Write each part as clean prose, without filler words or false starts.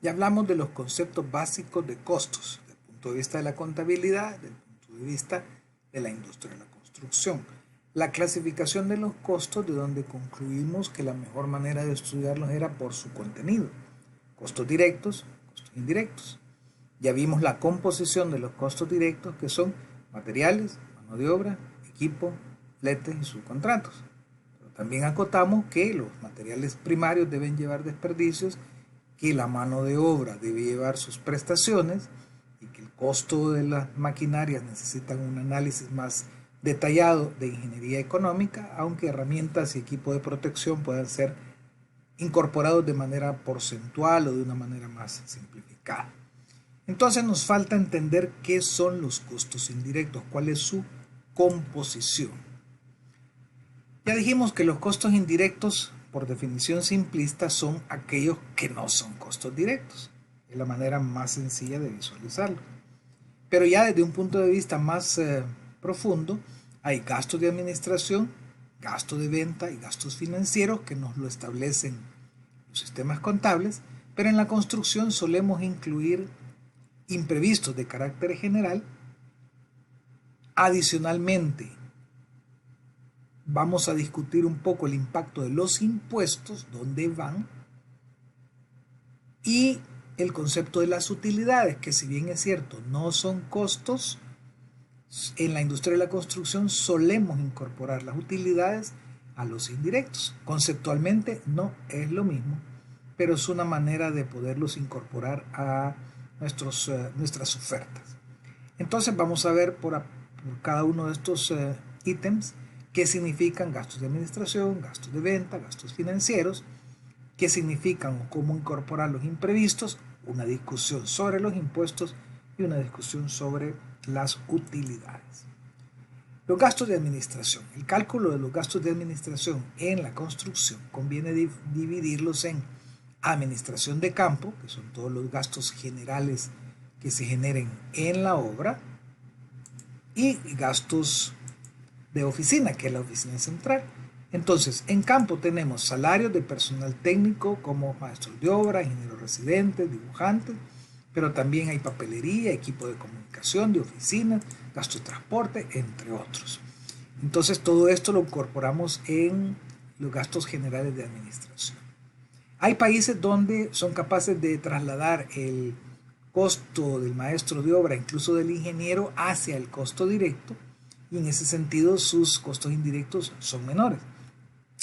Ya hablamos de los conceptos básicos de costos, desde el punto de vista de la contabilidad, desde el punto de vista de la industria de la construcción. La clasificación de los costos, de donde concluimos que la mejor manera de estudiarlos era por su contenido. Costos directos, costos indirectos. Ya vimos la composición de los costos directos, que son materiales, mano de obra, equipo, fletes y subcontratos. Pero también acotamos que los materiales primarios deben llevar desperdicios, que la mano de obra debe llevar sus prestaciones y que el costo de las maquinarias necesitan un análisis más detallado de ingeniería económica, aunque herramientas y equipo de protección puedan ser incorporados de manera porcentual o de una manera más simplificada. Entonces nos falta entender qué son los costos indirectos, cuál es su composición. Ya dijimos que los costos indirectos, por definición simplista, son aquellos que no son costos directos. Es la manera más sencilla de visualizarlo. Pero ya desde un punto de vista más profundo, hay gastos de administración, gastos de venta y gastos financieros que nos lo establecen los sistemas contables, pero en la construcción solemos incluir imprevistos de carácter general. Adicionalmente, vamos a discutir un poco el impacto de los impuestos, dónde van, y el concepto de las utilidades, que si bien es cierto, no son costos, en la industria de la construcción solemos incorporar las utilidades a los indirectos. Conceptualmente no es lo mismo, pero es una manera de poderlos incorporar a nuestras ofertas. Entonces vamos a ver por cada uno de estos ítems qué significan gastos de administración, gastos de venta, gastos financieros, qué significan o cómo incorporar los imprevistos, una discusión sobre los impuestos y una discusión sobre las utilidades. Los gastos de administración. El cálculo de los gastos de administración en la construcción conviene dividirlos en administración de campo, que son todos los gastos generales que se generen en la obra, y gastos de oficina, que es la oficina central. Entonces, en campo tenemos salarios de personal técnico como maestros de obra, ingenieros residentes, dibujantes, pero también hay papelería, equipo de comunicación, de oficina, gasto de transporte, entre otros. Entonces, todo esto lo incorporamos en los gastos generales de administración. Hay países donde son capaces de trasladar el costo del maestro de obra, incluso del ingeniero, hacia el costo directo, y en ese sentido sus costos indirectos son menores.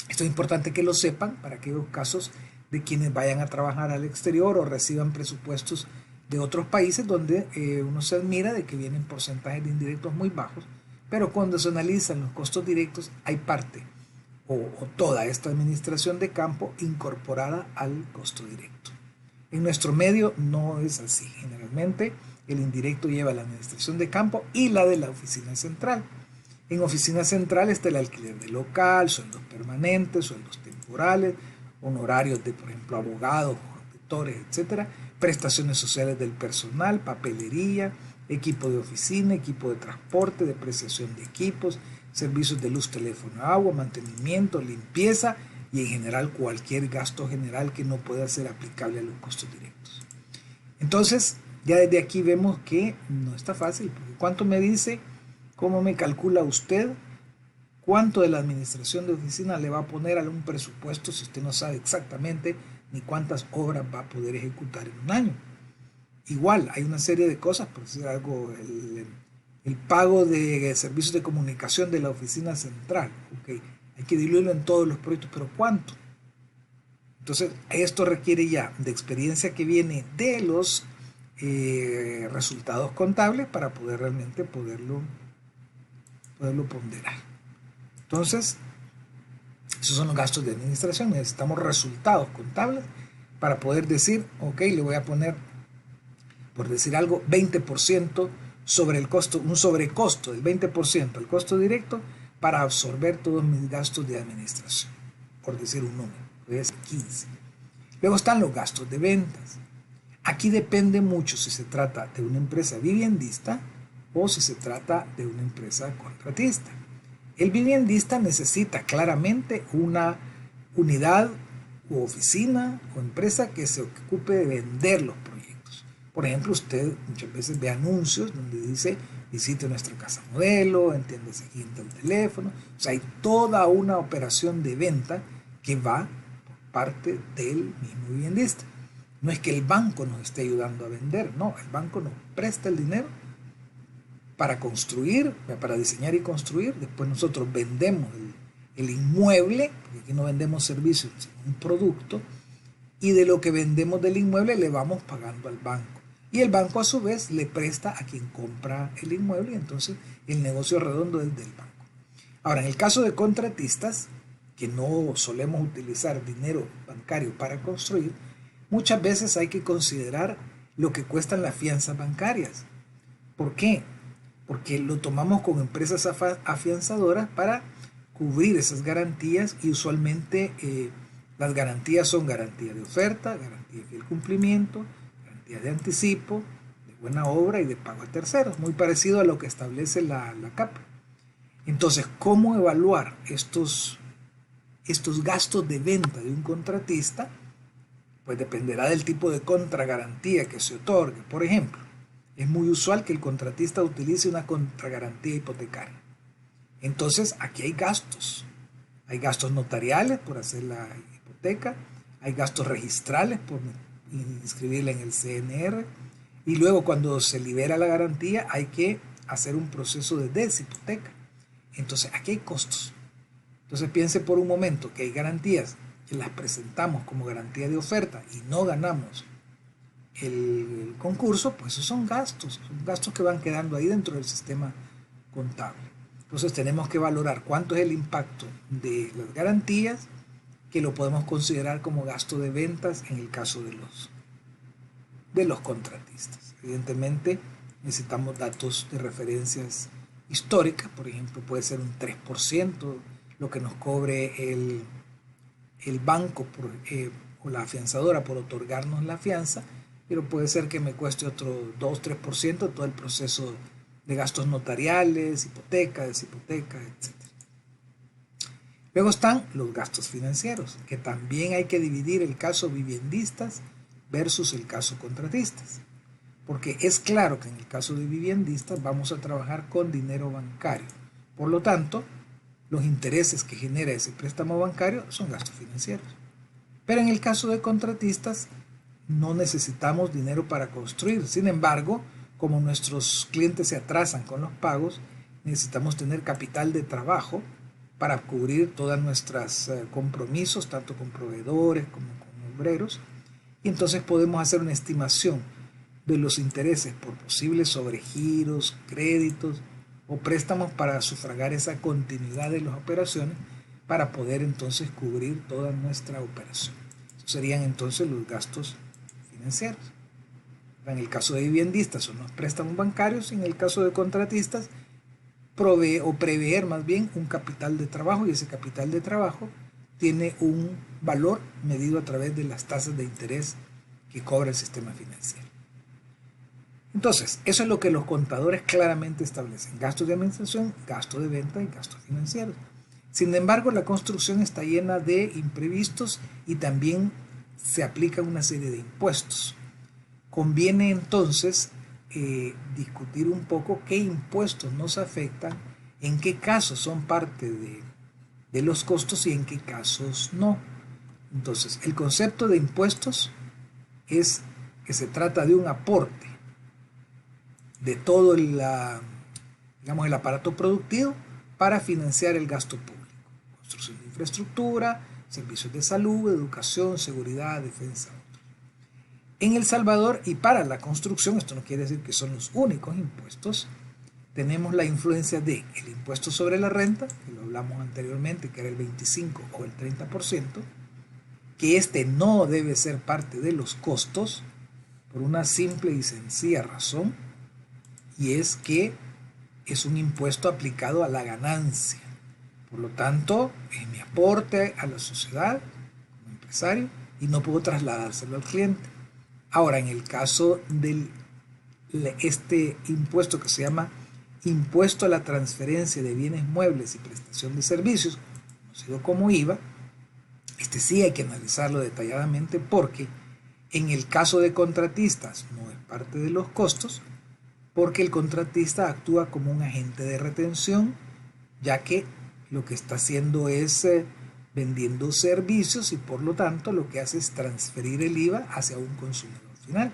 Esto es importante que lo sepan para aquellos casos de quienes vayan a trabajar al exterior o reciban presupuestos de otros países donde uno se admira de que vienen porcentajes de indirectos muy bajos, pero cuando se analizan los costos directos hay parte o toda esta administración de campo incorporada al costo directo. En nuestro medio no es así. Generalmente el indirecto lleva la administración de campo y la de la oficina central. En oficina central está el alquiler de local, sueldos permanentes, sueldos temporales, honorarios de, por ejemplo, abogados, auditores, etc. Prestaciones sociales del personal, papelería, equipo de oficina, equipo de transporte, depreciación de equipos, servicios de luz, teléfono, agua, mantenimiento, limpieza y en general cualquier gasto general que no pueda ser aplicable a los costos directos. Entonces, ya desde aquí vemos que no está fácil, porque ¿cuánto me dice? ¿Cómo me calcula usted cuánto de la administración de oficina le va a poner a un presupuesto si usted no sabe exactamente ni cuántas obras va a poder ejecutar en un año? Igual, hay una serie de cosas, por decir algo, el pago de servicios de comunicación de la oficina central. Okay, hay que diluirlo en todos los proyectos, pero ¿cuánto? Entonces, esto requiere ya de experiencia que viene de los resultados contables para poder realmente poderlo ponderar. Entonces, esos son los gastos de administración. Necesitamos resultados contables para poder decir, ok, le voy a poner, por decir algo, 20% sobre el costo, un sobrecosto del 20% al costo directo para absorber todos mis gastos de administración, por decir un número, es 15. Luego están los gastos de ventas. Aquí depende mucho si se trata de una empresa viviendista o si se trata de una empresa contratista. El viviendista necesita claramente una unidad, u oficina o empresa que se ocupe de vender los proyectos. Por ejemplo, usted muchas veces ve anuncios donde dice visite nuestra casa modelo, entiéndase aquí en el teléfono. O sea, hay toda una operación de venta que va por parte del mismo viviendista. No es que el banco nos esté ayudando a vender, no, el banco nos presta el dinero para construir, para diseñar y construir. Después nosotros vendemos el inmueble, porque aquí no vendemos servicios, sino un producto, y de lo que vendemos del inmueble le vamos pagando al banco. Y el banco a su vez le presta a quien compra el inmueble, y entonces el negocio redondo es del banco. Ahora, en el caso de contratistas, que no solemos utilizar dinero bancario para construir, muchas veces hay que considerar lo que cuestan las fianzas bancarias. ¿Por qué? Porque lo tomamos con empresas afianzadoras para cubrir esas garantías, y usualmente las garantías son garantía de oferta, garantía de fiel cumplimiento, garantía de anticipo, de buena obra y de pago a terceros, muy parecido a lo que establece la CAP. Entonces, ¿cómo evaluar estos gastos de venta de un contratista? Pues dependerá del tipo de contragarantía que se otorgue. Por ejemplo, es muy usual que el contratista utilice una contragarantía hipotecaria. Entonces, aquí hay gastos. Hay gastos notariales por hacer la hipoteca, hay gastos registrales por inscribirla en el CNR, y luego cuando se libera la garantía hay que hacer un proceso de deshipoteca. Entonces, aquí hay costos. Entonces, piense por un momento que hay garantías que las presentamos como garantía de oferta y no ganamos el concurso, pues esos son gastos que van quedando ahí dentro del sistema contable. Entonces tenemos que valorar cuánto es el impacto de las garantías, que lo podemos considerar como gasto de ventas en el caso de los contratistas. Evidentemente necesitamos datos de referencias históricas. Por ejemplo, puede ser un 3% lo que nos cobre el banco o la afianzadora por otorgarnos la fianza, pero puede ser que me cueste otro 2-3% todo el proceso de gastos notariales, hipoteca, deshipoteca, etc. Luego están los gastos financieros, que también hay que dividir el caso viviendistas versus el caso contratistas, porque es claro que en el caso de viviendistas vamos a trabajar con dinero bancario. Por lo tanto, los intereses que genera ese préstamo bancario son gastos financieros. Pero en el caso de contratistas no necesitamos dinero para construir. Sin embargo, como nuestros clientes se atrasan con los pagos, necesitamos tener capital de trabajo para cubrir todos nuestros compromisos, tanto con proveedores como con obreros, y entonces podemos hacer una estimación de los intereses por posibles sobregiros, créditos o préstamos para sufragar esa continuidad de las operaciones, para poder entonces cubrir toda nuestra operación. Esos serían entonces los gastos financieros. En el caso de viviendistas son los préstamos bancarios, y en el caso de contratistas prever más bien un capital de trabajo, y ese capital de trabajo tiene un valor medido a través de las tasas de interés que cobra el sistema financiero. Entonces, eso es lo que los contadores claramente establecen: gastos de administración, gasto de venta y gastos financieros. Sin embargo, la construcción está llena de imprevistos y también se aplica una serie de impuestos. Conviene entonces discutir un poco qué impuestos nos afectan, en qué casos son parte de los costos y en qué casos no. Entonces, el concepto de impuestos es que se trata de un aporte de todo el aparato productivo para financiar el gasto público: construcción de infraestructura, servicios de salud, educación, seguridad, defensa. En El Salvador, y para la construcción, esto no quiere decir que son los únicos impuestos, tenemos la influencia del impuesto sobre la renta, que lo hablamos anteriormente, que era el 25 o el 30%, que este no debe ser parte de los costos por una simple y sencilla razón, y es que es un impuesto aplicado a la ganancia. Por lo tanto, es mi aporte a la sociedad como empresario y no puedo trasladárselo al cliente. Ahora, en el caso de este impuesto que se llama impuesto a la transferencia de bienes muebles y prestación de servicios, conocido como IVA, Este sí hay que analizarlo detalladamente porque en el caso de contratistas no es parte de los costos, porque el contratista actúa como un agente de retención, ya que lo que está haciendo es vendiendo servicios y por lo tanto lo que hace es transferir el IVA hacia un consumidor final.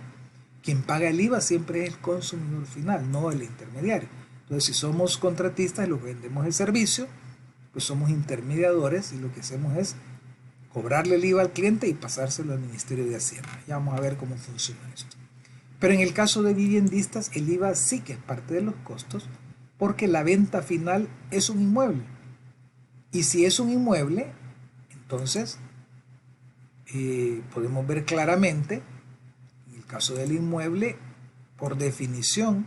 Quien paga el IVA siempre es el consumidor final, no el intermediario. Entonces, si somos contratistas y lo que vendemos es servicio, pues somos intermediadores y lo que hacemos es cobrarle el IVA al cliente y pasárselo al Ministerio de Hacienda. Ya vamos a ver cómo funciona esto. Pero en el caso de viviendistas, el IVA sí que es parte de los costos porque la venta final es un inmueble. Y si es un inmueble, entonces podemos ver claramente, en el caso del inmueble, por definición,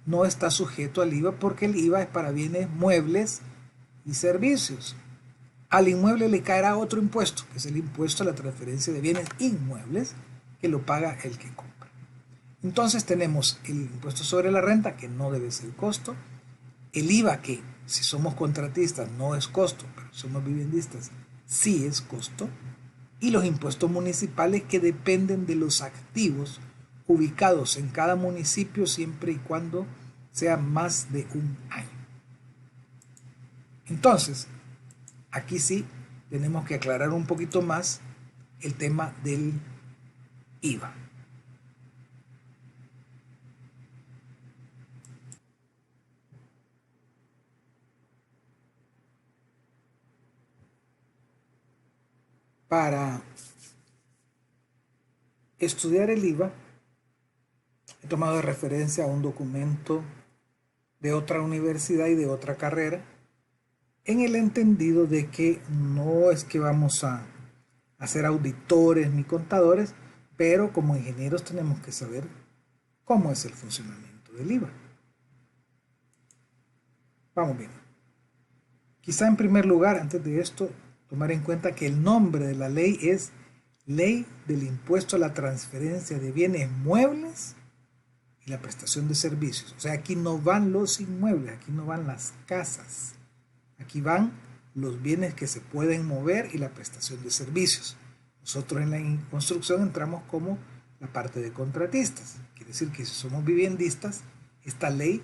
no está sujeto al IVA porque el IVA es para bienes muebles y servicios. Al inmueble le caerá otro impuesto, que es el impuesto a la transferencia de bienes inmuebles, que lo paga el que compra. Entonces tenemos el impuesto sobre la renta, que no debe ser costo, el IVA, que si somos contratistas no es costo, pero si somos viviendistas sí es costo, y los impuestos municipales que dependen de los activos ubicados en cada municipio siempre y cuando sea más de un año. Entonces, aquí sí tenemos que aclarar un poquito más el tema del IVA. Para estudiar el IVA, he tomado de referencia a un documento de otra universidad y de otra carrera, en el entendido de que no es que vamos a ser auditores ni contadores, pero como ingenieros tenemos que saber cómo es el funcionamiento del IVA. Vamos bien. Quizá en primer lugar, antes de esto, tomar en cuenta que el nombre de la ley es Ley del Impuesto a la Transferencia de Bienes Muebles y la Prestación de Servicios. O sea, aquí no van los inmuebles, aquí no van las casas. Aquí van los bienes que se pueden mover y la prestación de servicios. Nosotros en la construcción entramos como la parte de contratistas. Quiere decir que si somos viviendistas, esta ley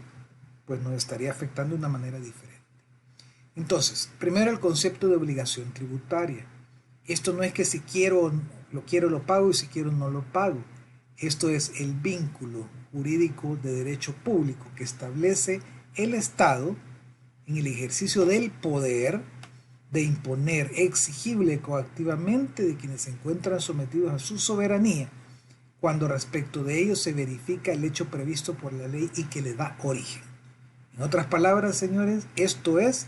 pues nos estaría afectando de una manera diferente. Entonces, primero el concepto de obligación tributaria. Esto no es que si quiero lo pago y si quiero no lo pago. Esto es el vínculo jurídico de derecho público que establece el Estado en el ejercicio del poder de imponer exigible y coactivamente de quienes se encuentran sometidos a su soberanía, cuando respecto de ellos se verifica el hecho previsto por la ley y que le da origen. En otras palabras, señores, esto es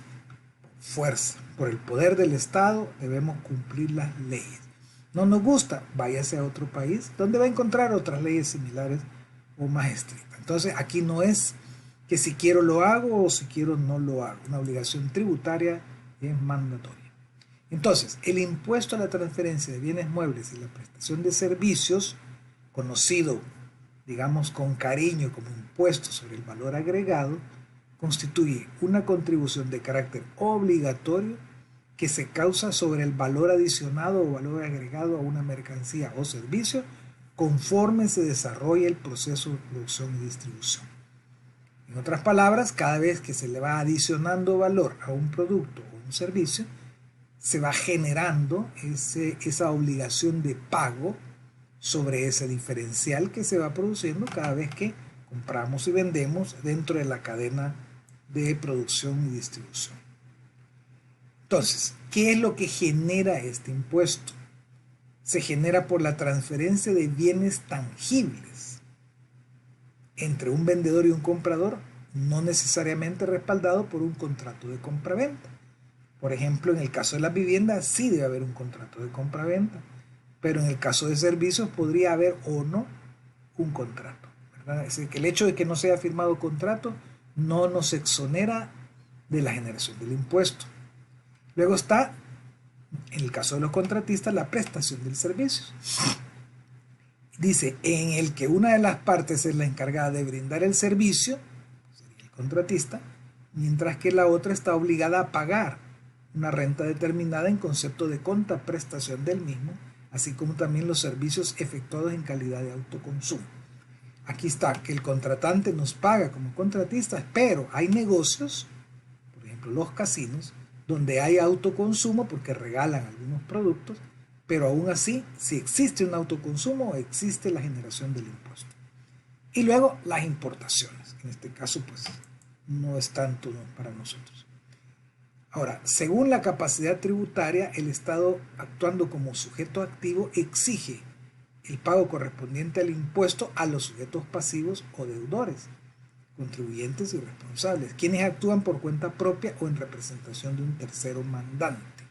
fuerza. Por el poder del Estado debemos cumplir las leyes. No nos gusta, váyase a otro país donde va a encontrar otras leyes similares o más estrictas. Entonces aquí no es que si quiero lo hago o si quiero no lo hago. Una obligación tributaria es mandatoria. Entonces, el impuesto a la transferencia de bienes muebles y la prestación de servicios, conocido, digamos, con cariño como impuesto sobre el valor agregado, constituye una contribución de carácter obligatorio que se causa sobre el valor adicionado o valor agregado a una mercancía o servicio conforme se desarrolla el proceso de producción y distribución. En otras palabras, cada vez que se le va adicionando valor a un producto o un servicio, se va generando esa obligación de pago sobre ese diferencial que se va produciendo cada vez que compramos y vendemos dentro de la cadena de producción y distribución. Entonces, ¿qué es lo que genera este impuesto? Se genera por la transferencia de bienes tangibles entre un vendedor y un comprador, no necesariamente respaldado por un contrato de compraventa. Por ejemplo, en el caso de las viviendas sí debe haber un contrato de compraventa, pero en el caso de servicios podría haber o no un contrato, ¿verdad? Es decir, que el hecho de que no se haya firmado contrato no nos exonera de la generación del impuesto. Luego está, en el caso de los contratistas, la prestación del servicio. Dice, en el que una de las partes es la encargada de brindar el servicio, sería el contratista, mientras que la otra está obligada a pagar una renta determinada en concepto de contraprestación del mismo, así como también los servicios efectuados en calidad de autoconsumo. Aquí está, que el contratante nos paga como contratistas, pero hay negocios, por ejemplo los casinos, donde hay autoconsumo porque regalan algunos productos, pero aún así, si existe un autoconsumo, existe la generación del impuesto. Y luego las importaciones, en este caso pues no es tanto para nosotros. Ahora, según la capacidad tributaria, el Estado, actuando como sujeto activo, exige el pago correspondiente al impuesto a los sujetos pasivos o deudores, contribuyentes y responsables, quienes actúan por cuenta propia o en representación de un tercero mandante.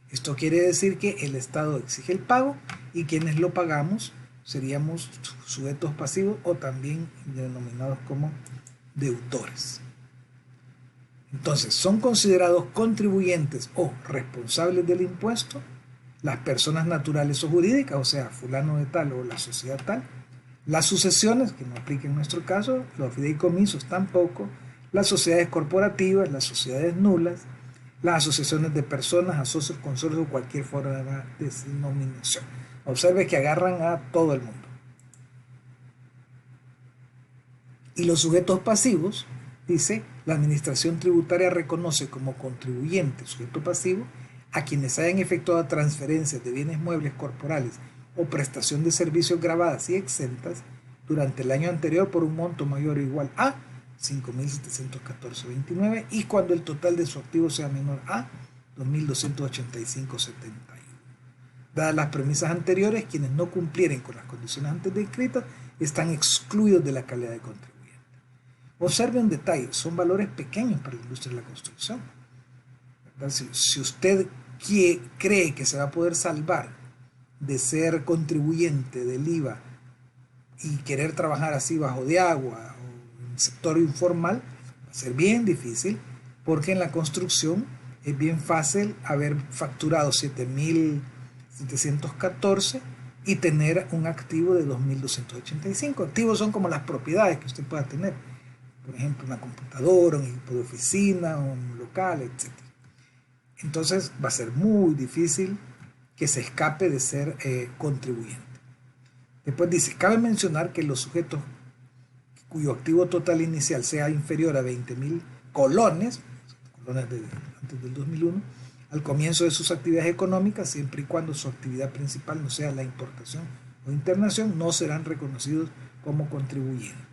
Esto quiere decir que el Estado exige el pago y quienes lo pagamos seríamos sujetos pasivos o también denominados como deudores. Entonces, son considerados contribuyentes o responsables del impuesto las personas naturales o jurídicas, o sea, fulano de tal o la sociedad tal, las sucesiones, que no aplican en nuestro caso, los fideicomisos tampoco, las sociedades corporativas, las sociedades nulas, las asociaciones de personas, asocios, consorcios o cualquier forma de denominación. Observe que agarran a todo el mundo. Y los sujetos pasivos, dice, la administración tributaria reconoce como contribuyente, sujeto pasivo, a quienes hayan efectuado transferencias de bienes muebles corporales o prestación de servicios grabadas y exentas durante el año anterior por un monto mayor o igual a 5.714.29 y cuando el total de su activo sea menor a 2.285.71. Dadas las premisas anteriores, quienes no cumplieren con las condiciones antes descritas están excluidos de la calidad de contribuyente. Observe un detalle, son valores pequeños para la industria de la construcción. Si usted cree que se va a poder salvar de ser contribuyente del IVA y querer trabajar así bajo de agua o en el sector informal, va a ser bien difícil porque en la construcción es bien fácil haber facturado 7.714 y tener un activo de 2.285. Activos son como las propiedades que usted pueda tener. Por ejemplo, una computadora, un equipo de oficina, un local, etc. Entonces va a ser muy difícil que se escape de ser contribuyente. Después dice, cabe mencionar que los sujetos cuyo activo total inicial sea inferior a 20.000 colones antes del 2001, al comienzo de sus actividades económicas, siempre y cuando su actividad principal no sea la importación o internación, no serán reconocidos como contribuyentes.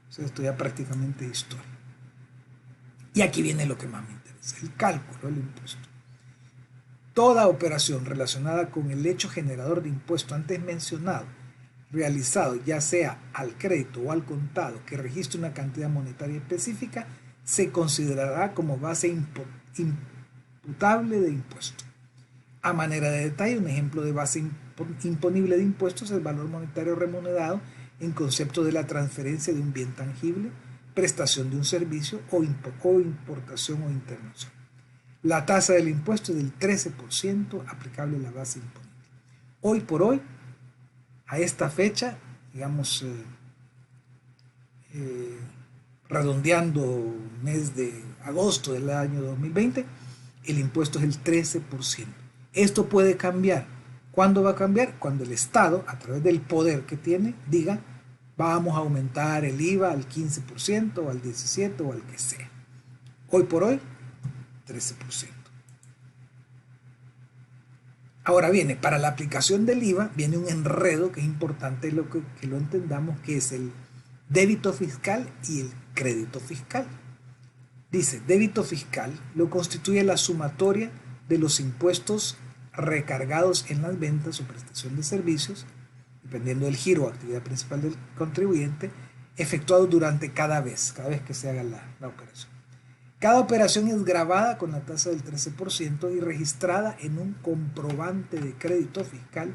O sea, esto ya prácticamente es historia. Y aquí viene lo que más me interesa, el cálculo del impuesto. Toda operación relacionada con el hecho generador de impuesto antes mencionado, realizado ya sea al crédito o al contado que registre una cantidad monetaria específica, se considerará como base imputable de impuesto. A manera de detalle, un ejemplo de base imponible de impuestos es el valor monetario remunerado en concepto de la transferencia de un bien tangible, prestación de un servicio o importación o internación. La tasa del impuesto es del 13% aplicable a la base imponible. Hoy por hoy, a esta fecha, digamos, redondeando mes de agosto del año 2020, el impuesto es el 13%. Esto puede cambiar. ¿Cuándo va a cambiar? Cuando el Estado, a través del poder que tiene, diga, vamos a aumentar el IVA al 15% o al 17% o al que sea. Hoy por hoy, 13%. Ahora viene, para la aplicación del IVA, viene un enredo que es importante que lo entendamos, que es el débito fiscal y el crédito fiscal. Dice, débito fiscal lo constituye la sumatoria de los impuestos recargados en las ventas o prestación de servicios, dependiendo del giro o actividad principal del contribuyente, efectuado durante cada vez que se haga la operación. Cada operación es gravada con la tasa del 13% y registrada en un comprobante de crédito fiscal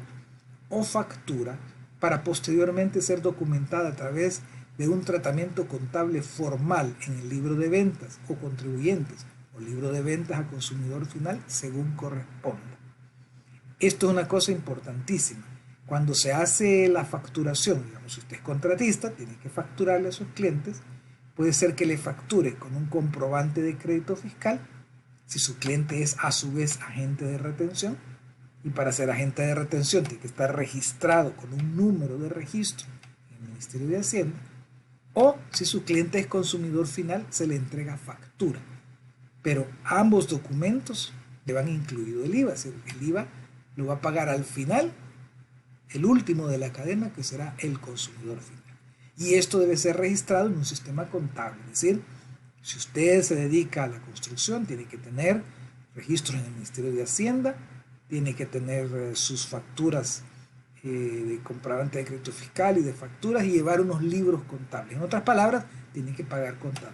o factura para posteriormente ser documentada a través de un tratamiento contable formal en el libro de ventas o contribuyentes o libro de ventas a consumidor final según corresponda. Esto es una cosa importantísima. Cuando se hace la facturación, digamos, si usted es contratista, tiene que facturarle a sus clientes, puede ser que le facture con un comprobante de crédito fiscal Si su cliente es a su vez agente de retención, y para ser agente de retención tiene que estar registrado con un número de registro en el Ministerio de Hacienda, o si su cliente es consumidor final, se le entrega factura. Pero ambos documentos llevan incluido el IVA. El IVA lo va a pagar al final el último de la cadena, que será el consumidor final. Y esto debe ser registrado en un sistema contable. Es decir, si usted se dedica a la construcción, tiene que tener registros en el Ministerio de Hacienda, tiene que tener sus facturas de comprobante de crédito fiscal y de facturas y llevar unos libros contables. En otras palabras, tiene que pagar contado.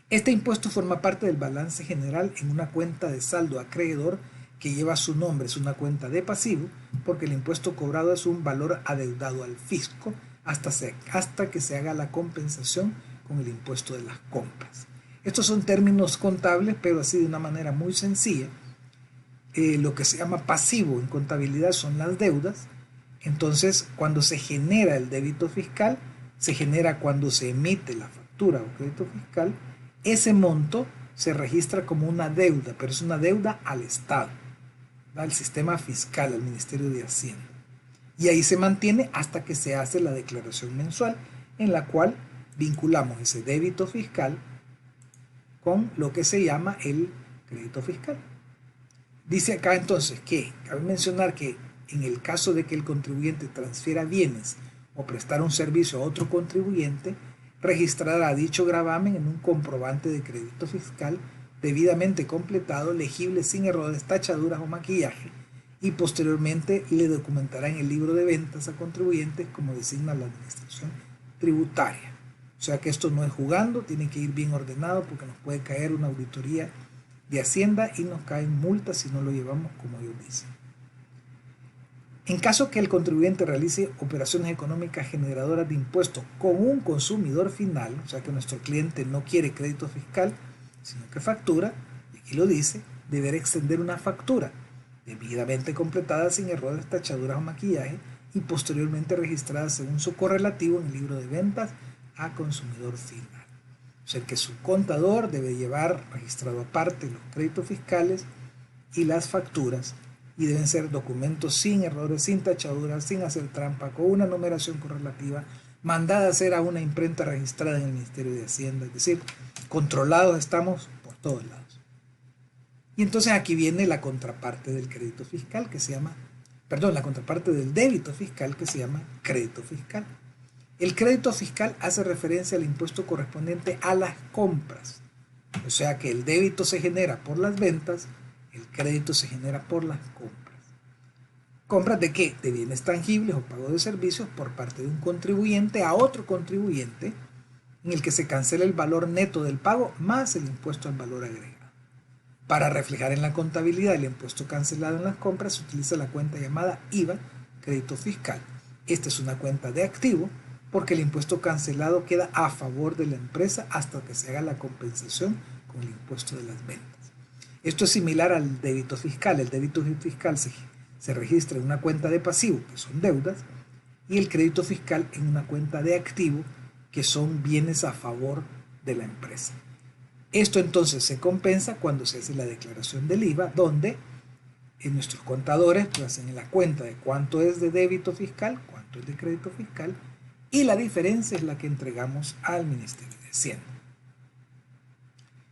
Este impuesto forma parte del balance general en una cuenta de saldo acreedor que lleva su nombre, es una cuenta de pasivo, porque el impuesto cobrado es un valor adeudado al fisco hasta que se haga la compensación con el impuesto de las compras. Estos son términos contables, pero así de una manera muy sencilla. Lo que se llama pasivo en contabilidad son las deudas. Entonces, cuando se genera el débito fiscal, se genera cuando se emite la factura o crédito fiscal. Ese monto se registra como una deuda, pero es una deuda al Estado, al sistema fiscal, al Ministerio de Hacienda. Y ahí se mantiene hasta que se hace la declaración mensual, en la cual vinculamos ese débito fiscal con lo que se llama el crédito fiscal. Dice acá entonces que cabe mencionar que en el caso de que el contribuyente transfiera bienes o prestar un servicio a otro contribuyente, registrará dicho gravamen en un comprobante de crédito fiscal debidamente completado, legible sin errores, tachaduras o maquillaje, y posteriormente le documentará en el libro de ventas a contribuyentes como designa la administración tributaria. O sea que esto no es jugando, tiene que ir bien ordenado porque nos puede caer una auditoría de Hacienda y nos caen multas si no lo llevamos como ellos dicen. En caso que el contribuyente realice operaciones económicas generadoras de impuestos con un consumidor final, o sea que nuestro cliente no quiere crédito fiscal, sino que factura, y aquí lo dice, deberá extender una factura debidamente completada sin errores, tachaduras o maquillaje y posteriormente registrada según su correlativo en el libro de ventas a consumidor final. O sea que su contador debe llevar registrado aparte los créditos fiscales y las facturas, y deben ser documentos sin errores, sin tachaduras, sin hacer trampa, con una numeración correlativa, mandada a hacer a una imprenta registrada en el Ministerio de Hacienda, es decir, controlados estamos por todos lados. Y entonces aquí viene la contraparte del crédito fiscal que se llama, la contraparte del débito fiscal que se llama crédito fiscal. El crédito fiscal hace referencia al impuesto correspondiente a las compras, o sea que el débito se genera por las ventas, el crédito se genera por las compras. ¿Compras de qué? De bienes tangibles o pago de servicios por parte de un contribuyente a otro contribuyente, en el que se cancela el valor neto del pago más el impuesto al valor agregado. Para reflejar en la contabilidad el impuesto cancelado en las compras se utiliza la cuenta llamada IVA, crédito fiscal. Esta es una cuenta de activo porque el impuesto cancelado queda a favor de la empresa hasta que se haga la compensación con el impuesto de las ventas. Esto es similar al débito fiscal. El débito fiscal se registra en una cuenta de pasivo, que son deudas, y el crédito fiscal en una cuenta de activo, que son bienes a favor de la empresa. Esto entonces se compensa cuando se hace la declaración del IVA, donde nuestros contadores pues hacen la cuenta de cuánto es de débito fiscal, cuánto es de crédito fiscal, y la diferencia es la que entregamos al Ministerio de Hacienda.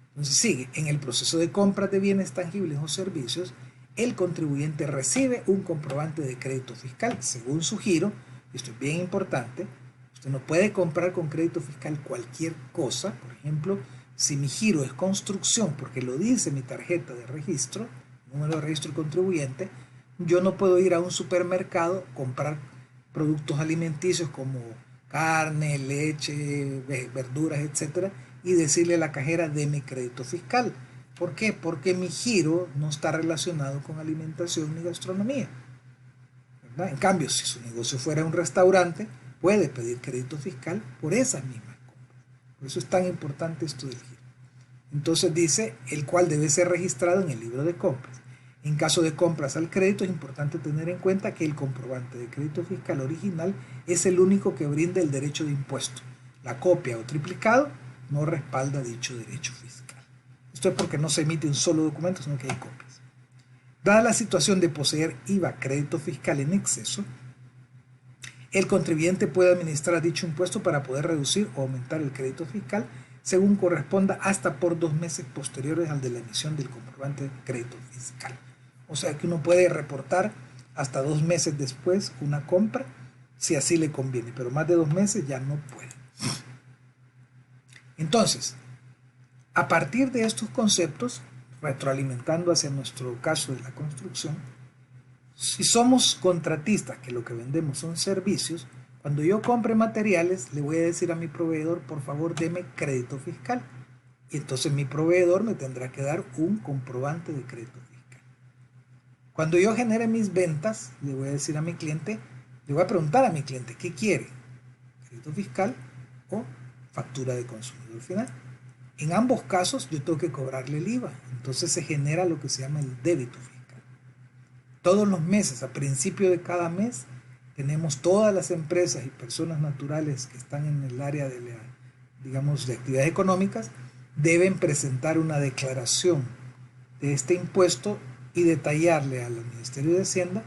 Entonces sigue, en el proceso de compra de bienes tangibles o servicios, el contribuyente recibe un comprobante de crédito fiscal según su giro. Esto es bien importante. Usted no puede comprar con crédito fiscal cualquier cosa. Por ejemplo, si mi giro es construcción, porque lo dice mi tarjeta de registro, número de registro contribuyente, yo no puedo ir a un supermercado, comprar productos alimenticios como carne, leche, verduras, etcétera, y decirle a la cajera deme crédito fiscal. ¿Por qué? Porque mi giro no está relacionado con alimentación ni gastronomía, ¿verdad? En cambio, si su negocio fuera un restaurante, puede pedir crédito fiscal por esas mismas compras. Por eso es tan importante esto del giro. Entonces dice, el cual debe ser registrado en el libro de compras. En caso de compras al crédito, es importante tener en cuenta que el comprobante de crédito fiscal original es el único que brinda el derecho de impuesto. La copia o triplicado no respalda dicho derecho fiscal. Esto es porque no se emite un solo documento, sino que hay copias. Dada la situación de poseer IVA, crédito fiscal en exceso, el contribuyente puede administrar dicho impuesto para poder reducir o aumentar el crédito fiscal según corresponda hasta por 2 meses posteriores al de la emisión del comprobante de crédito fiscal. O sea que uno puede reportar hasta 2 meses después una compra si así le conviene, pero más de 2 meses ya no puede. Entonces, a partir de estos conceptos, retroalimentando hacia nuestro caso de la construcción, si somos contratistas, que lo que vendemos son servicios, cuando yo compre materiales, le voy a decir a mi proveedor, por favor, deme crédito fiscal. Y entonces mi proveedor me tendrá que dar un comprobante de crédito fiscal. Cuando yo genere mis ventas, le voy a decir a mi cliente, le voy a preguntar a mi cliente, ¿qué quiere? ¿Crédito fiscal o factura de consumidor final? En ambos casos yo tengo que cobrarle el IVA. Entonces se genera lo que se llama el débito fiscal. Todos los meses, a principio de cada mes, tenemos todas las empresas y personas naturales que están en el área de, de actividades económicas, deben presentar una declaración de este impuesto y detallarle al Ministerio de Hacienda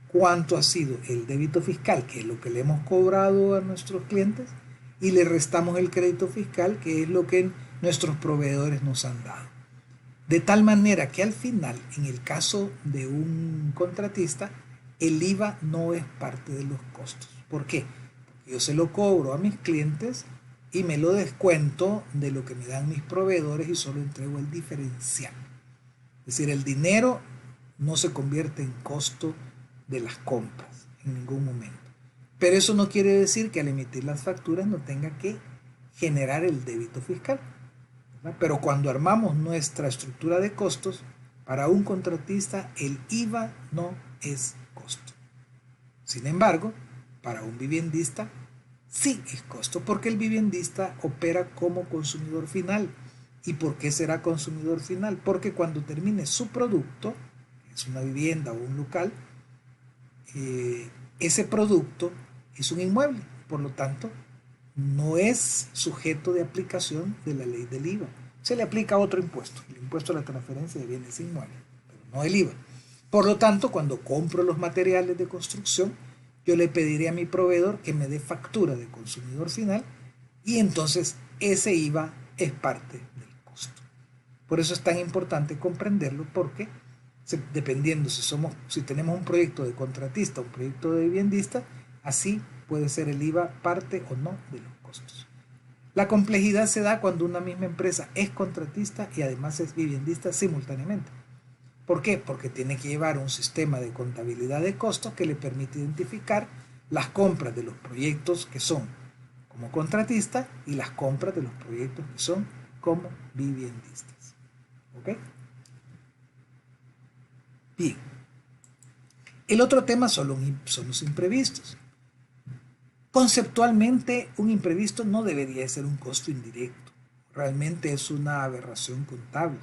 cuánto ha sido el débito fiscal, que es lo que le hemos cobrado a nuestros clientes, y le restamos el crédito fiscal, que es lo que nuestros proveedores nos han dado. De tal manera que al final, en el caso de un contratista, el IVA no es parte de los costos. ¿Por qué? Porque yo se lo cobro a mis clientes y me lo descuento de lo que me dan mis proveedores y solo entrego el diferencial. Es decir, el dinero no se convierte en costo de las compras en ningún momento. Pero eso no quiere decir que al emitir las facturas no tenga que generar el débito fiscal. Pero cuando armamos nuestra estructura de costos, para un contratista el IVA no es costo. Sin embargo, para un viviendista sí es costo, porque el viviendista opera como consumidor final. ¿Y por qué será consumidor final? Porque cuando termine su producto, que es una vivienda o un local, ese producto es un inmueble, por lo tanto, no es sujeto de aplicación de la ley del IVA. Se le aplica otro impuesto, el impuesto a la transferencia de bienes inmuebles, pero no el IVA. Por lo tanto, cuando compro los materiales de construcción, yo le pediré a mi proveedor que me dé factura de consumidor final y entonces ese IVA es parte del costo. Por eso es tan importante comprenderlo, porque dependiendo si tenemos un proyecto de contratista o un proyecto de viviendista, así puede ser el IVA parte o no de los costos. La complejidad se da cuando una misma empresa es contratista y además es viviendista simultáneamente. ¿Por qué? Porque tiene que llevar un sistema de contabilidad de costos que le permite identificar las compras de los proyectos que son como contratista y las compras de los proyectos que son como viviendistas. ¿Ok? Bien. El otro tema son los imprevistos. Conceptualmente, un imprevisto no debería ser un costo indirecto. Realmente es una aberración contable.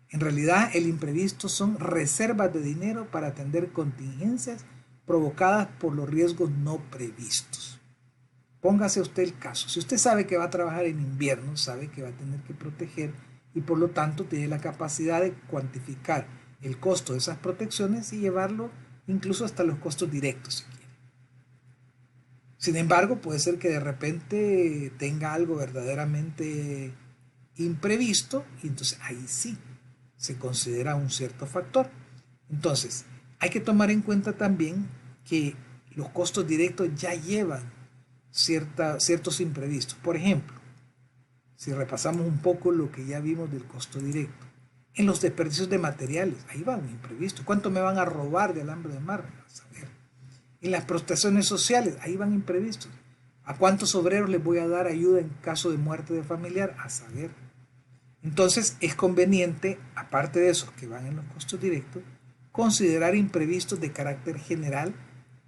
En realidad, el imprevisto son reservas de dinero para atender contingencias provocadas por los riesgos no previstos. Póngase usted el caso. Si usted sabe que va a trabajar en invierno, sabe que va a tener que proteger y por lo tanto tiene la capacidad de cuantificar el costo de esas protecciones y llevarlo incluso hasta los costos directos, si quiere. Sin embargo, puede ser que de repente tenga algo verdaderamente imprevisto y entonces ahí sí se considera un cierto factor. Entonces, hay que tomar en cuenta también que los costos directos ya llevan ciertos imprevistos. Por ejemplo, si repasamos un poco lo que ya vimos del costo directo, en los desperdicios de materiales, ahí va un imprevisto. ¿Cuánto me van a robar de alambre de mar? A saber. En las prestaciones sociales, ahí van imprevistos. ¿A cuántos obreros les voy a dar ayuda en caso de muerte de familiar? A saber. Entonces es conveniente, aparte de esos que van en los costos directos, considerar imprevistos de carácter general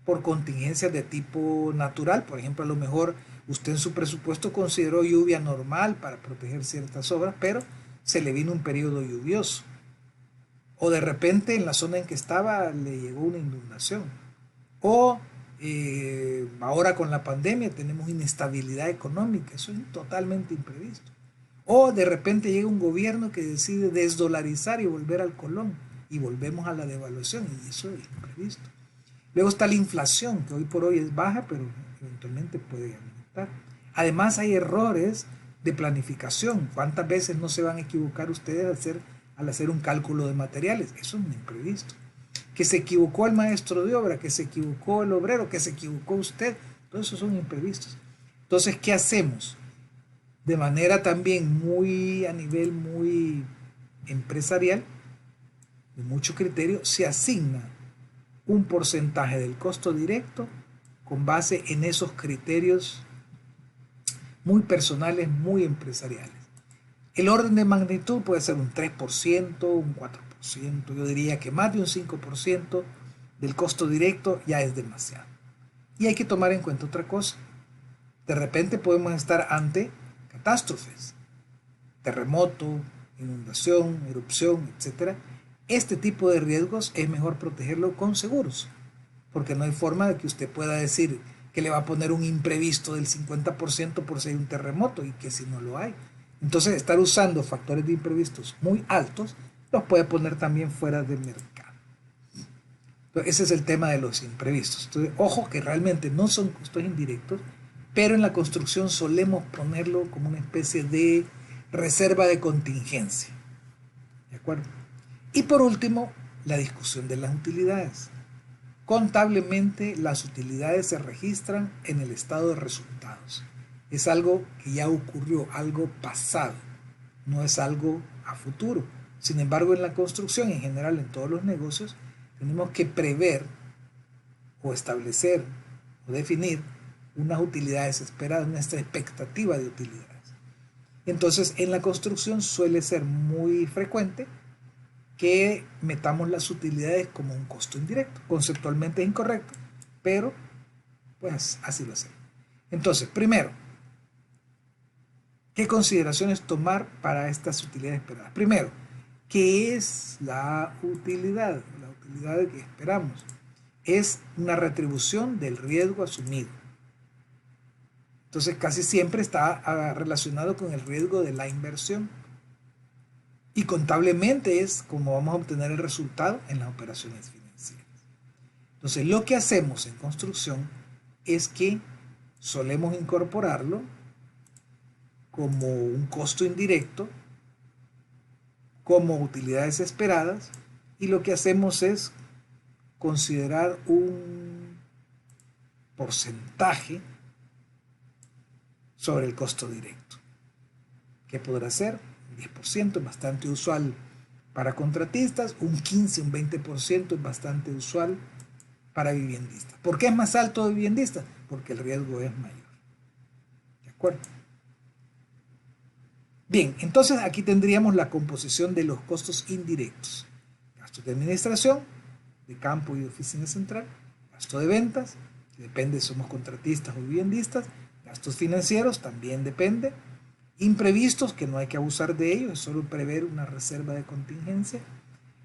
por contingencias de tipo natural. Por ejemplo, a lo mejor usted en su presupuesto consideró lluvia normal para proteger ciertas obras, pero se le vino un periodo lluvioso. O de repente en la zona en que estaba le llegó una inundación. O ahora con la pandemia tenemos inestabilidad económica. Eso es totalmente imprevisto. O de repente llega un gobierno que decide desdolarizar y volver al colón y volvemos a la devaluación y eso es imprevisto. Luego está la inflación, que hoy por hoy es baja, pero eventualmente puede aumentar. Además hay errores de planificación. ¿Cuántas veces no se van a equivocar ustedes al hacer un cálculo de materiales? Eso es un imprevisto. Que se equivocó el maestro de obra, que se equivocó el obrero, que se equivocó usted. Todos esos son imprevistos. Entonces, ¿qué hacemos? De manera también a nivel muy empresarial, de mucho criterio, se asigna un porcentaje del costo directo con base en esos criterios muy personales, muy empresariales. El orden de magnitud puede ser un 3%, un 4%, yo diría que más de un 5% del costo directo ya es demasiado. Y hay que tomar en cuenta otra cosa. De repente podemos estar ante catástrofes, terremoto, inundación, erupción, etc. Este tipo de riesgos es mejor protegerlo con seguros, porque no hay forma de que usted pueda decir que le va a poner un imprevisto del 50% por si hay un terremoto y que si no lo hay. Entonces, estar usando factores de imprevistos muy altos los puede poner también fuera de mercado. Entonces, ese es el tema de los imprevistos. Entonces, ojo que realmente no son costos indirectos, pero en la construcción solemos ponerlo como una especie de reserva de contingencia. ¿De acuerdo? Y por último, la discusión de las utilidades. Contablemente, las utilidades se registran en el estado de resultados. Es algo que ya ocurrió, algo pasado, no es algo a futuro. Sin embargo, en la construcción, en general en todos los negocios, tenemos que prever o establecer o definir unas utilidades esperadas, nuestra expectativa de utilidades. Entonces, en la construcción suele ser muy frecuente que metamos las utilidades como un costo indirecto. Conceptualmente es incorrecto, pero pues así lo hacemos. Entonces, primero, ¿qué consideraciones tomar para estas utilidades esperadas? Primero, ¿qué es la utilidad? La utilidad que esperamos es una retribución del riesgo asumido. Entonces, casi siempre está relacionado con el riesgo de la inversión. Y contablemente es como vamos a obtener el resultado en las operaciones financieras. Entonces, lo que hacemos en construcción es que solemos incorporarlo como un costo indirecto, como utilidades esperadas, y lo que hacemos es considerar un porcentaje sobre el costo directo. ¿Qué podrá ser? 10% es bastante usual para contratistas, un 15, un 20% es bastante usual para viviendistas. ¿Por qué es más alto de viviendistas? Porque el riesgo es mayor. ¿De acuerdo? Bien, entonces aquí tendríamos la composición de los costos indirectos. Gastos de administración, de campo y de oficina central, gasto de ventas, que depende si somos contratistas o viviendistas, gastos financieros, también depende, imprevistos, que no hay que abusar de ellos, es solo prever una reserva de contingencia.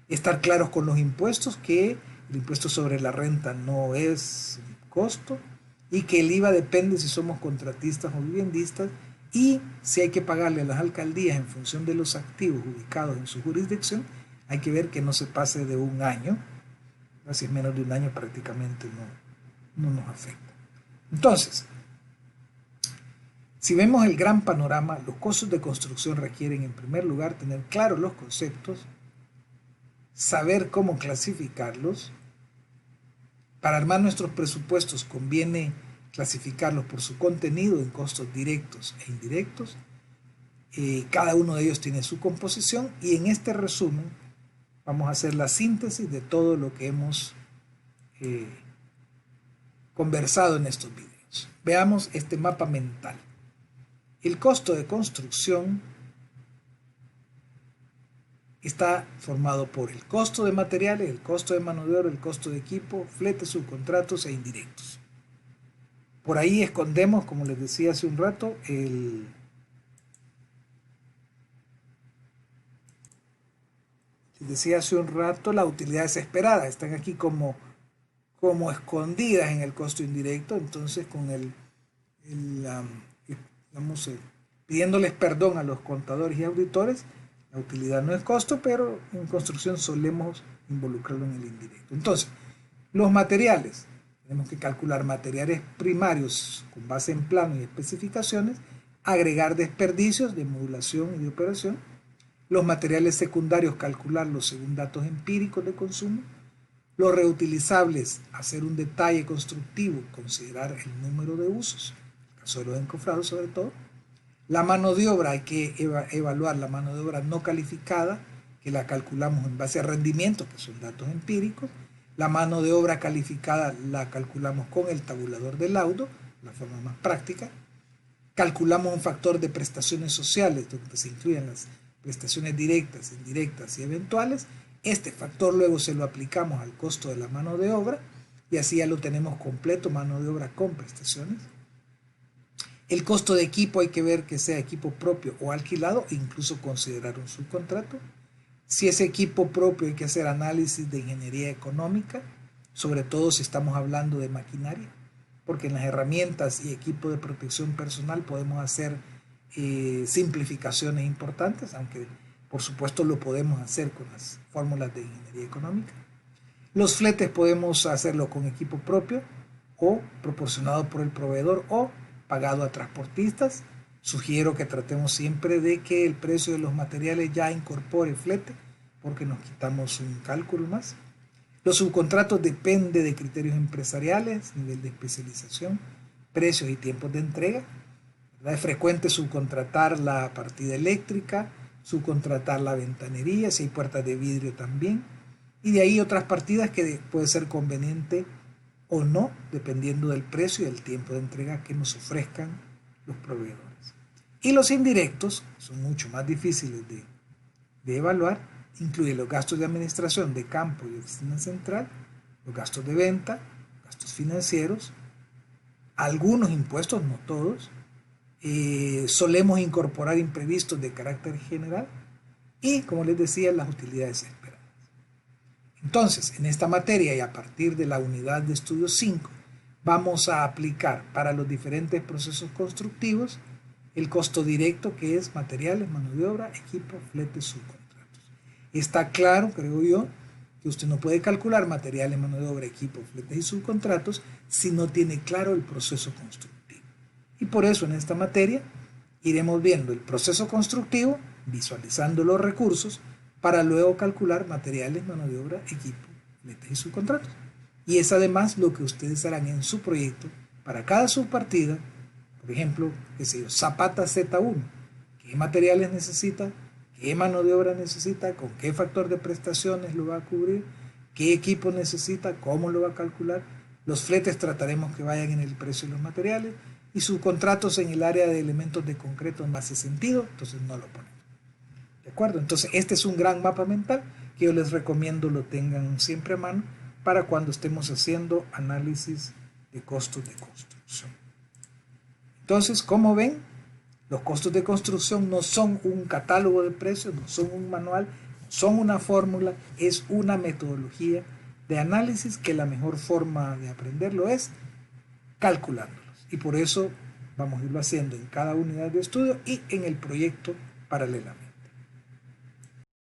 Estar claros con los impuestos, que el impuesto sobre la renta no es costo y que el IVA depende si somos contratistas o viviendistas y si hay que pagarle a las alcaldías en función de los activos ubicados en su jurisdicción, hay que ver que no se pase de un año, si es menos de un año prácticamente no nos afecta. Entonces, si vemos el gran panorama, los costos de construcción requieren en primer lugar tener claros los conceptos, saber cómo clasificarlos. Para armar nuestros presupuestos conviene clasificarlos por su contenido en costos directos e indirectos. Cada uno de ellos tiene su composición y en este resumen vamos a hacer la síntesis de todo lo que hemos conversado en estos videos. Veamos este mapa mental. El costo de construcción está formado por el costo de materiales, el costo de mano de obra, el costo de equipo, fletes, subcontratos e indirectos. Por ahí escondemos, como les decía hace un rato, las utilidades esperadas. Están aquí como escondidas en el costo indirecto, entonces con digamos, pidiéndoles perdón a los contadores y auditores. La utilidad no es costo, pero en construcción solemos involucrarlo en el indirecto. Entonces, los materiales. Tenemos que calcular materiales primarios con base en plano y especificaciones, agregar desperdicios de modulación y de operación. Los materiales secundarios, calcularlos según datos empíricos de consumo. Los reutilizables, hacer un detalle constructivo, considerar el número de usos, en el caso de los encofrados sobre todo. La mano de obra, hay que evaluar la mano de obra no calificada, que la calculamos en base a rendimientos, que son datos empíricos. La mano de obra calificada la calculamos con el tabulador de laudo, la forma más práctica. Calculamos un factor de prestaciones sociales, donde se incluyen las prestaciones directas, indirectas y eventuales. Este factor luego se lo aplicamos al costo de la mano de obra y así ya lo tenemos completo, mano de obra con prestaciones. El costo de equipo hay que ver que sea equipo propio o alquilado, e incluso considerar un subcontrato. Si es equipo propio hay que hacer análisis de ingeniería económica, sobre todo si estamos hablando de maquinaria, porque en las herramientas y equipo de protección personal podemos hacer simplificaciones importantes, aunque por supuesto lo podemos hacer con las fórmulas de ingeniería económica. Los fletes podemos hacerlo con equipo propio o proporcionado por el proveedor o pagado a transportistas. Sugiero que tratemos siempre de que el precio de los materiales ya incorpore flete, porque nos quitamos un cálculo más. Los subcontratos dependen de criterios empresariales, nivel de especialización, precios y tiempos de entrega. Es frecuente subcontratar la partida eléctrica, subcontratar la ventanería, si hay puertas de vidrio también. Y de ahí otras partidas que puede ser conveniente o no, dependiendo del precio y del tiempo de entrega que nos ofrezcan los proveedores. Y los indirectos son mucho más difíciles de evaluar, incluyen los gastos de administración de campo y oficina central, los gastos de venta, gastos financieros, algunos impuestos, no todos, solemos incorporar imprevistos de carácter general y, como les decía, las utilidades esperadas. Entonces, en esta materia y a partir de la unidad de estudio 5, vamos a aplicar para los diferentes procesos constructivos el costo directo, que es materiales, mano de obra, equipo, fletes, subcontratos. Está claro, creo yo, que usted no puede calcular materiales, mano de obra, equipo, fletes y subcontratos si no tiene claro el proceso constructivo. Y por eso en esta materia iremos viendo el proceso constructivo, visualizando los recursos, para luego calcular materiales, mano de obra, equipo, fletes y subcontratos. Y es además lo que ustedes harán en su proyecto para cada subpartida. Por ejemplo, qué sé yo, Zapata Z1, ¿qué materiales necesita? ¿Qué mano de obra necesita? ¿Con qué factor de prestaciones lo va a cubrir? ¿Qué equipo necesita? ¿Cómo lo va a calcular? Los fletes trataremos que vayan en el precio de los materiales y subcontratos en el área de elementos de concreto no hace sentido, entonces no lo ponemos. ¿De acuerdo? Entonces este es un gran mapa mental que yo les recomiendo lo tengan siempre a mano para cuando estemos haciendo análisis de costos de construcción. Entonces, como ven, los costos de construcción no son un catálogo de precios, no son un manual, no son una fórmula, es una metodología de análisis que la mejor forma de aprenderlo es calculándolos. Y por eso vamos a irlo haciendo en cada unidad de estudio y en el proyecto paralelamente.